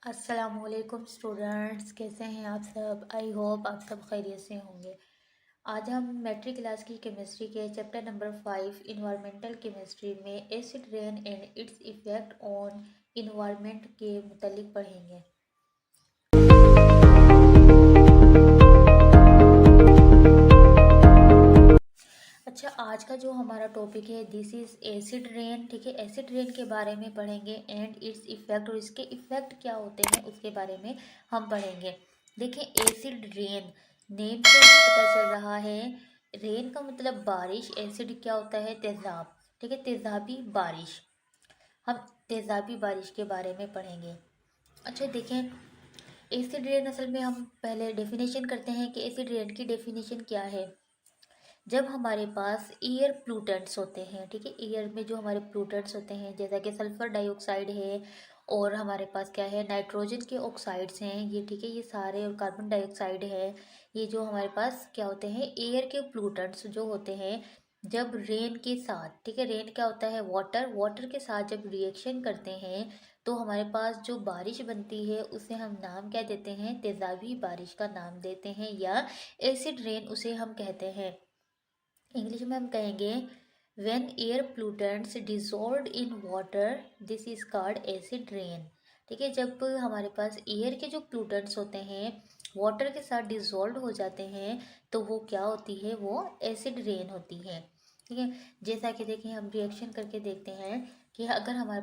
अस्सलामुअलैकुम स्टूडेंट्स, कैसे हैं आप सब। आई होप आप सब खैरियत से होंगे। आज हम मैट्रिक क्लास की केमिस्ट्री के चैप्टर नंबर 5 इन्वायरमेंटल केमिस्ट्री में acid rain and it's effect on environment के मुतालिक पढ़ेंगे। अच्छा, आज का जो हमारा टॉपिक है दिस इज़ एसिड रेन। ठीक है, एसिड रेन के बारे में पढ़ेंगे एंड इट्स इफ़ेक्ट, और इसके इफ़ेक्ट क्या होते हैं उसके बारे में हम पढ़ेंगे। देखिए, एसिड रेन नेम से ही पता चल रहा है। रेन का मतलब बारिश, एसिड क्या होता है, तेज़ाब। ठीक है, तेज़ाबी बारिश। हम तेज़ाबी बारिश के बारे में पढ़ेंगे। अच्छा देखें, एसिड रेन असल में हम पहले डेफिनेशन करते हैं कि एसिड रेन की डेफिनेशन क्या है। जब हमारे पास एयर प्लूटेंट्स होते हैं, ठीक है, एयर में जो हमारे प्लूटेंट्स होते हैं जैसा कि सल्फर डाइऑक्साइड है, और हमारे पास क्या है, नाइट्रोजन के ऑक्साइड्स हैं ये, ठीक है, ये सारे, और कार्बन डाइऑक्साइड है। ये जो हमारे पास क्या होते हैं, एयर के प्लूटेंट्स जो होते हैं, जब रेन के साथ, ठीक है, रेन क्या होता है, वाटर, वाटर के साथ जब रिएक्शन करते हैं तो हमारे पास जो बारिश बनती है उसे हम नाम क्या देते हैं, तेज़ाबी बारिश का नाम देते हैं, या एसिड रेन उसे हम कहते हैं। इंग्लिश में हम कहेंगे when air pollutants dissolve in water this is called acid rain. ठीक है, जब हमारे पास एयर के जो प्लूटेंट्स होते हैं वाटर के साथ डिजोल्व हो जाते हैं तो वो क्या होती है, वो एसिड रेन होती है। ठीक है, जैसा कि देखिए हम रिएक्शन करके देखते हैं कि अगर हमारे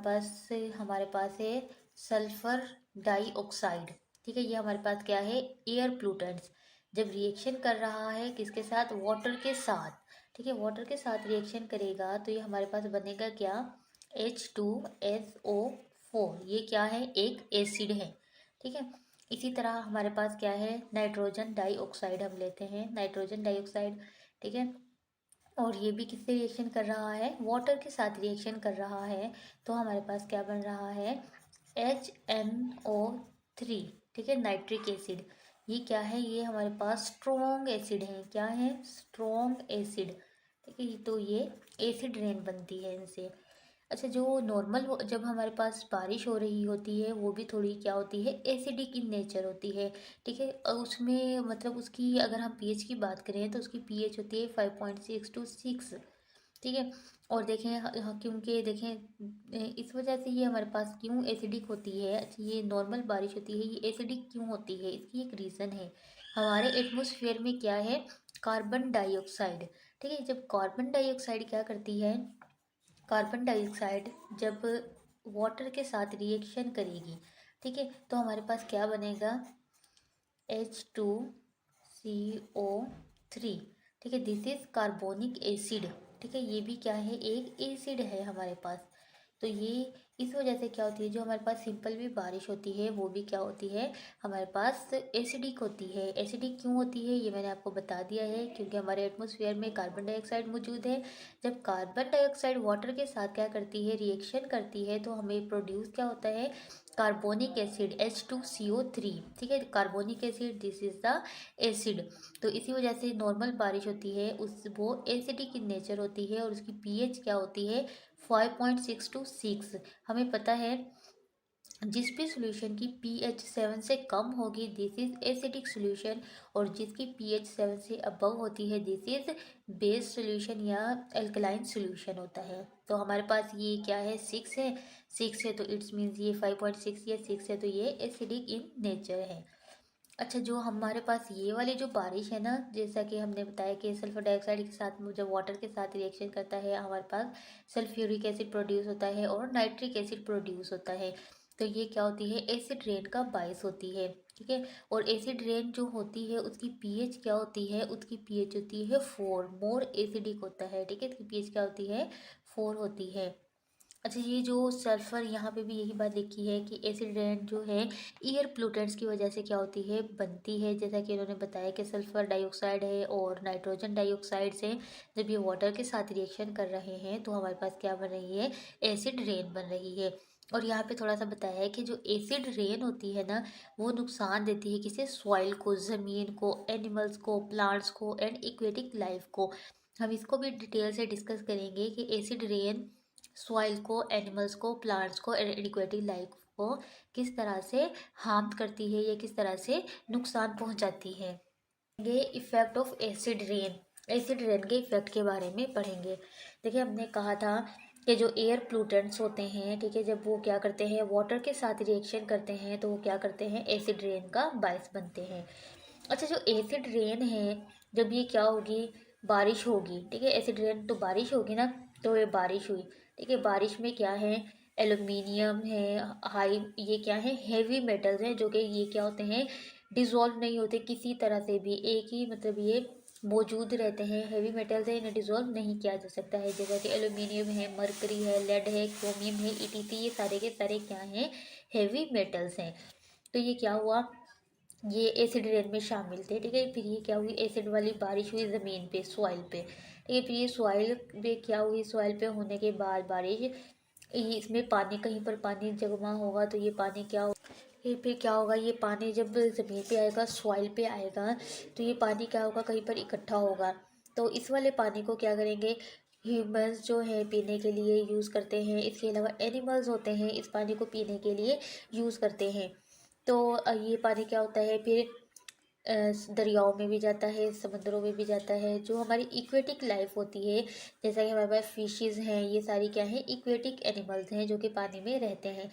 पास है सल्फर डाइऑक्साइड। ठीक है, ये हमारे पास क्या है, एयर प्लूटेंट्स, जब रिएक्शन कर रहा है किसके साथ, वाटर के साथ। ठीक है, वाटर के साथ रिएक्शन करेगा तो ये हमारे पास बनेगा क्या, H2SO4। ये क्या है, एक एसिड है। ठीक है, इसी तरह हमारे पास क्या है, नाइट्रोजन डाइऑक्साइड हम लेते हैं, नाइट्रोजन डाइऑक्साइड। ठीक है, और ये भी किससे रिएक्शन कर रहा है, वाटर के साथ रिएक्शन कर रहा है, तो हमारे पास क्या बन रहा है, HNO3। ठीक है, नाइट्रिक एसिड। ये क्या है, ये हमारे पास स्ट्रॉन्ग एसिड है। क्या है, स्ट्रॉन्ग एसिड। ठीक है, तो ये एसिड रेन बनती है इनसे। अच्छा, जो नॉर्मल जब हमारे पास बारिश हो रही होती है वो भी थोड़ी क्या होती है, एसिडिक इन नेचर होती है। ठीक है, उसमें मतलब उसकी अगर हम पीएच की बात करें तो उसकी पीएच होती है 5.6 to 6। ठीक है, और देखें क्योंकि देखें इस वजह से ये हमारे पास क्यों एसिडिक होती है। अच्छा, ये नॉर्मल बारिश होती है, ये एसिडिक क्यों होती है, इसकी एक रीज़न है। हमारे एटमॉस्फेयर में क्या है, कार्बन डाइऑक्साइड। ठीक है, जब कार्बन डाइऑक्साइड क्या करती है, कार्बन डाइऑक्साइड जब वाटर के साथ रिएक्शन करेगी, ठीक है, तो हमारे पास क्या बनेगा, H2CO3। ठीक है, दिस इज कार्बोनिक एसिड। ठीक है, ये भी क्या है, एक एसिड है हमारे पास। तो ये इस वजह से क्या होती है, जो हमारे पास सिंपल भी बारिश होती है वो भी क्या होती है, हमारे पास एसिडिक होती है। एसिडिक क्यों होती है ये मैंने आपको बता दिया है, क्योंकि हमारे एटमॉस्फेयर में कार्बन डाइऑक्साइड मौजूद है। जब कार्बन डाइऑक्साइड वाटर के साथ क्या करती है, रिएक्शन करती है, तो हमें प्रोड्यूस क्या होता है, कार्बोनिक एसिड H2CO3। ठीक है, carbonic acid this is the acid. तो इसी वजह से नॉर्मल बारिश होती है उस वो एसिडिक इन नेचर होती है, और उसकी पीएच क्या होती है, 5.6 to 6। हमें पता है जिस भी सोल्यूशन की पीएच 7 से कम होगी दिस इज एसिडिक सोल्यूशन, और जिसकी पीएच 7 से अबव होती है दिस इज बेस सोल्यूशन या एल्कलाइन सोल्यूशन होता है। तो हमारे पास ये क्या है, 6 है तो इट्स मीन्स ये 5.6 या 6 है तो ये एसिडिक इन नेचर है। अच्छा, जो हमारे पास ये वाली जो बारिश है ना, जैसा कि हमने बताया कि सल्फर डाइऑक्साइड के साथ जब वाटर के साथ रिएक्शन करता है हमारे पास सल्फ्यूरिक एसिड प्रोड्यूस होता है और नाइट्रिक एसिड प्रोड्यूस होता है। तो ये क्या होती है, एसिड रेन का बायस होती है। ठीक है, और एसिड रेन जो होती है उसकी पीएच क्या होती है, उसकी पीएच होती है 4, मोर एसिडिक होता है। ठीक है, इसकी पीएच क्या होती है, 4 होती है। अच्छा, ये जो सल्फर, यहाँ पे भी यही बात लिखी है कि एसिड रेन जो है एयर प्लूटेंट्स की वजह से क्या होती है, बनती है। जैसा कि इन्होंने बताया कि सल्फर डाइऑक्साइड है और नाइट्रोजन डाइऑक्साइड से जब ये वाटर के साथ रिएक्शन कर रहे हैं तो हमारे पास क्या बन रही है, एसिड रेन बन रही है। और यहाँ पे थोड़ा सा बताया है कि जो एसिड रेन होती है ना, वो नुकसान देती है किसे, सॉइल को, ज़मीन को, एनिमल्स को, प्लांट्स को एंड एक्वेटिक लाइफ को। हम इसको भी डिटेल से डिस्कस करेंगे कि एसिड रेन सॉइल को, एनिमल्स को, प्लांट्स को, एडिक्वेटिव लाइफ वो किस तरह से हार्म करती है या किस तरह से नुकसान पहुंचाती है। ये इफ़ेक्ट ऑफ एसिड रेन के इफ़ेक्ट के बारे में पढ़ेंगे। देखिए हमने कहा था कि जो एयर प्लूटेंट्स होते हैं, ठीक है, जब वो क्या करते हैं वाटर के साथ रिएक्शन करते हैं तो वो क्या करते हैं एसिड रेन का बायस बनते हैं। अच्छा, जो एसिड रेन है, जब ये क्या होगी, बारिश होगी, ठीक है, एसिड रेन तो बारिश होगी ना, तो ये बारिश हुई, ठीक है, बारिश में क्या है, एल्यूमिनियम है, हाई, ये क्या है, हेवी मेटल्स हैं, जो कि ये क्या होते हैं, डिज़ोल्व नहीं होते किसी तरह से भी, एक ही मतलब ये मौजूद रहते हैं, हेवी मेटल्स है, इन्हें डिज़ोल्व नहीं किया जा सकता है, जैसे कि एल्यूमिनियम है, मरकरी है, लेड है, क्रोमियम है, ईटीसी, ये सारे के सारे क्या हैं, हेवी मेटल्स हैं। तो ये क्या हुआ, ये एसिड रेन में शामिल थे, ठीक है, फिर ये क्या हुई, एसिड वाली बारिश हुई ज़मीन पे, सॉइल पे, ठीक है, फिर ये सॉइल पे क्या हुई, सॉइल पे होने के बाद बारिश, इसमें पानी, कहीं पर पानी जमा होगा तो ये पानी क्या हो, ये फिर क्या होगा, ये पानी जब ज़मीन पे आएगा, सॉइल पे आएगा, तो ये पानी क्या होगा, कहीं पर इकट्ठा होगा, तो इस वाले पानी को क्या करेंगे, ह्यूमंस जो है पीने के लिए यूज़ करते हैं, इसके अलावा एनिमल्स होते हैं इस पानी को पीने के लिए यूज़ करते हैं। तो ये पानी क्या होता है फिर दरियाओं में भी जाता है, समुद्रों में भी जाता है, जो हमारी इक्वेटिक लाइफ होती है, जैसा कि हमारे पास फिशेस हैं, ये सारी क्या है, इक्वेटिक एनिमल्स हैं जो कि पानी में रहते हैं।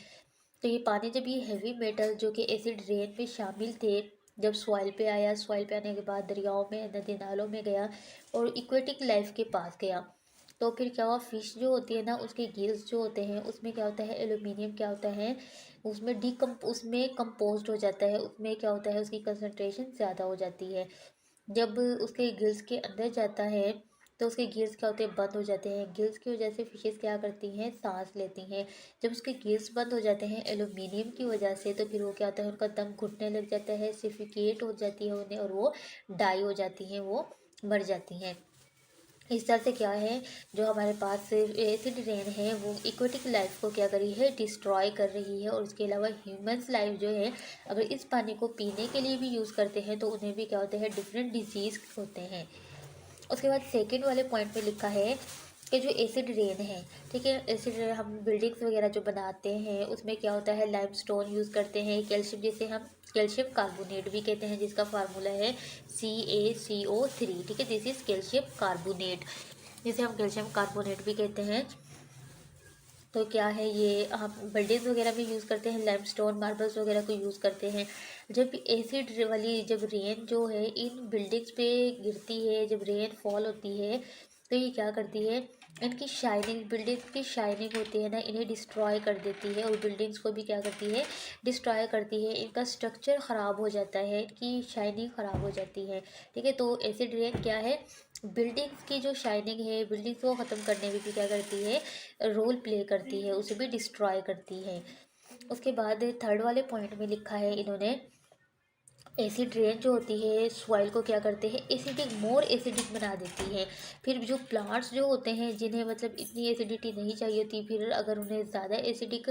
तो ये पानी, जब ये हेवी मेटल जो कि एसिड रेन में शामिल थे, जब सॉइल पे आया, सॉइल पे आने के बाद दरियाओं में, नदी नालों में गया और इक्वेटिक लाइफ के पास गया, तो फिर क्या हुआ, फिश जो होती है ना, उसके गिल्स जो होते हैं, उसमें क्या होता है, एल्यूमिनियम क्या होता है, उसमें कंपोज्ड हो जाता है, उसमें क्या होता है, उसकी कंसनट्रेशन ज़्यादा हो जाती है। जब उसके गिल्स के अंदर जाता है तो उसके गिल्स क्या होते हैं, बंद हो जाते हैं, गिल्स की वजह से फिशेस क्या करती हैं, सांस लेती हैं। जब उसके गिल्स बंद हो जाते हैं एल्यूमिनियम की वजह से, तो फिर वो क्या होता है, उनका दम घुटने लग जाता है, सिफिकेट हो जाती है उन्हें, और वो डाई हो जाती हैं, वो मर जाती हैं। इस तरह से क्या है, जो हमारे पास एसिड रेन है वो इक्वेटिक लाइफ को क्या कर रही है, डिस्ट्रॉय कर रही है, और उसके अलावा ह्यूमंस लाइफ जो है, अगर इस पानी को पीने के लिए भी यूज़ करते हैं तो उन्हें भी क्या होते हैं, डिफरेंट डिजीज़ होते हैं। उसके बाद सेकंड वाले पॉइंट में लिखा है कि जो एसिड रेन है, ठीक है, एसिड रेन हम बिल्डिंग्स वगैरह जो बनाते हैं उसमें क्या होता है, लाइमस्टोन यूज़ करते हैं, कैल्शियम, जिसे हम कैल्शियम कार्बोनेट भी कहते हैं, जिसका फार्मूला है CaCO3, ठीक है, दिस इज़ कैल्शियम कार्बोनेट, जिसे हम कैल्शियम कार्बोनेट भी कहते हैं। तो क्या है, ये हम बिल्डिंग्स वगैरह में यूज़ करते हैं, लाइमस्टोन मार्बल्स वगैरह को यूज़ करते हैं। जब एसिड वाली जब रेन जो है इन बिल्डिंग्स पे गिरती है, जब रेन फॉल होती है, तो ये क्या करती है, इनकी शाइनिंग, बिल्डिंग्स की शाइनिंग होती है ना, इन्हें डिस्ट्रॉय कर देती है, और बिल्डिंग्स को भी क्या करती है, डिस्ट्रॉय करती है, इनका स्ट्रक्चर ख़राब हो जाता है, इनकी शाइनिंग ख़राब हो जाती है, ठीक है। तो एसिड रेन क्या है, बिल्डिंग्स की जो शाइनिंग है, बिल्डिंग्स को ख़त्म करने में भी क्या करती है, रोल प्ले करती है, उसे भी डिस्ट्रॉय करती है। उसके बाद थर्ड वाले पॉइंट में लिखा है इन्होंने, एसिड रेन जो होती है सॉइल को क्या करते हैं, एसिडिक, मोर एसिडिक बना देती है। फिर जो प्लांट्स जो होते हैं, जिन्हें मतलब इतनी एसिडिटी नहीं चाहिए होती, फिर अगर उन्हें ज़्यादा एसिडिक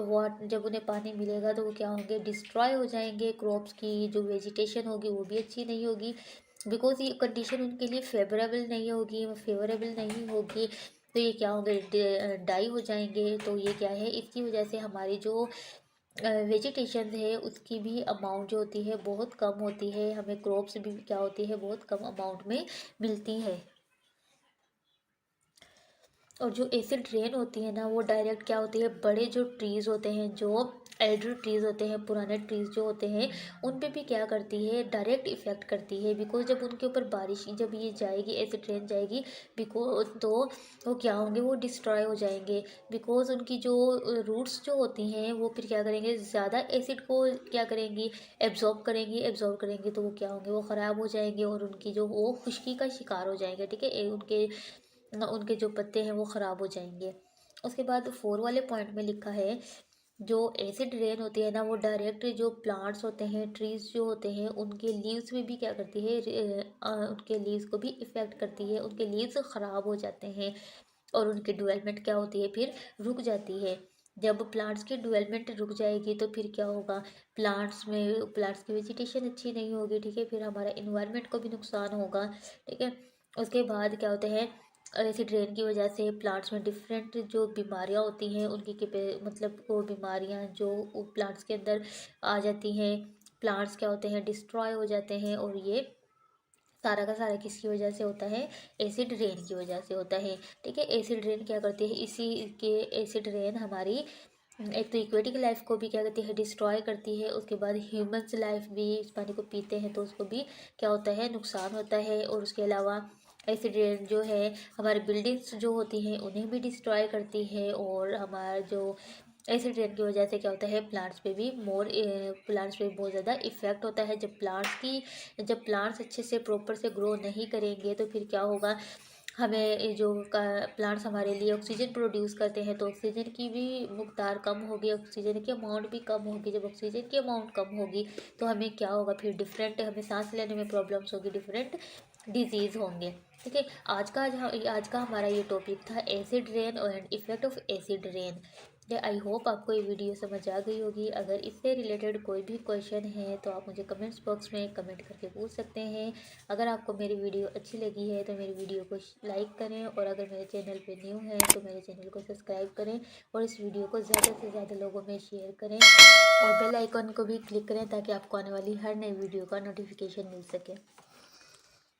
वाट जब उन्हें पानी मिलेगा तो वो क्या होंगे, डिस्ट्रॉय हो जाएंगे, क्रॉप्स की जो वेजिटेशन होगी वो भी अच्छी नहीं होगी, बिकॉज ये कंडीशन उनके लिए फेवरेबल नहीं होगी, तो ये क्या होंगे, डाई हो जाएंगे। तो ये क्या है, इसकी वजह से हमारी जो वेजिटेशन है उसकी भी अमाउंट जो होती है बहुत कम होती है, हमें क्रॉप्स भी क्या होती है, बहुत कम अमाउंट में मिलती है। और जो एसिड रेन होती है ना, वो डायरेक्ट क्या होती है, बड़े जो ट्रीज़ होते हैं, जो एल्डर ट्रीज़ होते हैं, पुराने ट्रीज़ जो होते हैं, उन पे भी क्या करती है, डायरेक्ट इफ़ेक्ट करती है, बिकॉज जब उनके ऊपर बारिश, जब ये जाएगी, एसिड रेन जाएगी, बिकॉज तो वो क्या होंगे, वो डिस्ट्रॉय हो जाएंगे, बिकॉज उनकी जो रूट्स जो होती हैं वो फिर क्या करेंगे, ज़्यादा एसिड को क्या करेंगी, एब्जॉर्ब करेंगी, तो वो क्या होंगे, वो ख़राब हो जाएंगे, और उनकी जो वो खुश्की का शिकार हो जाएंगे, ठीक है, उनके जो पत्ते हैं वो ख़राब हो जाएंगे। उसके बाद फोर वाले पॉइंट में लिखा है, जो एसिड रेन होती है ना, वो डायरेक्ट जो प्लांट्स होते हैं, ट्रीज़ जो होते हैं, उनके लीव्स में भी क्या करती है, उनके लीव्स को भी इफ़ेक्ट करती है, उनके लीव्स ख़राब हो जाते हैं, और उनकी डेवलपमेंट क्या होती है, फिर रुक जाती है। जब प्लांट्स की डेवलपमेंट रुक जाएगी तो फिर क्या होगा, प्लांट्स की वेजिटेशन अच्छी नहीं होगी, ठीक है, फिर हमारा इन्वायरमेंट को भी नुकसान होगा, ठीक है। उसके बाद क्या होता है, एसिड रेन की वजह से प्लांट्स में डिफरेंट जो बीमारियां होती हैं उनकी मतलब वो बीमारियां जो प्लांट्स के अंदर आ जाती हैं, प्लांट्स क्या होते हैं डिस्ट्रॉय हो जाते हैं। और ये सारा का सारा किसकी वजह से होता है, एसिड रेन की वजह से होता है। ठीक है, एसिड रेन क्या करती है, इसी के एसिड रेन हमारी एक तो इक्वेटिक लाइफ को भी क्या कहती है डिस्ट्रॉय करती है, उसके बाद ह्यूमन्स लाइफ भी इस पानी को पीते हैं तो उसको भी क्या होता है नुकसान होता है। और उसके अलावा एसिड रेन जो है हमारी बिल्डिंग्स जो होती हैं उन्हें भी डिस्ट्रॉय करती है। और हमारा जो एसिड रेन की वजह से क्या होता है प्लांट्स पे बहुत ज़्यादा इफ़ेक्ट होता है। जब प्लांट्स अच्छे से प्रॉपर से ग्रो नहीं करेंगे तो फिर क्या होगा, हमें जो प्लांट्स हमारे लिए ऑक्सीजन प्रोड्यूस करते हैं तो ऑक्सीजन की भी मकदार कम होगी, ऑक्सीजन की अमाउंट भी कम होगी। जब ऑक्सीजन की अमाउंट कम होगी तो हमें क्या होगा, फिर डिफरेंट हमें सांस लेने में प्रॉब्लम्स होगी, डिफरेंट डिजीज़ होंगे। ठीक है, आज का हमारा ये टॉपिक था एसिड रेन और effect of acid rain. I hope आपको ये वीडियो समझ आ गई होगी। अगर इससे रिलेटेड कोई भी क्वेश्चन है तो आप मुझे कमेंट्स बॉक्स में कमेंट करके पूछ सकते हैं। अगर आपको मेरी वीडियो अच्छी लगी है तो मेरी वीडियो को लाइक करें, और अगर मेरे चैनल पे न्यू है तो मेरे चैनल को सब्सक्राइब करें, और इस वीडियो को ज़्यादा से ज़्यादा लोगों में शेयर करें, और बेल आइकन को भी क्लिक करें ताकि आपको आने वाली हर नई वीडियो का नोटिफिकेशन मिल सके।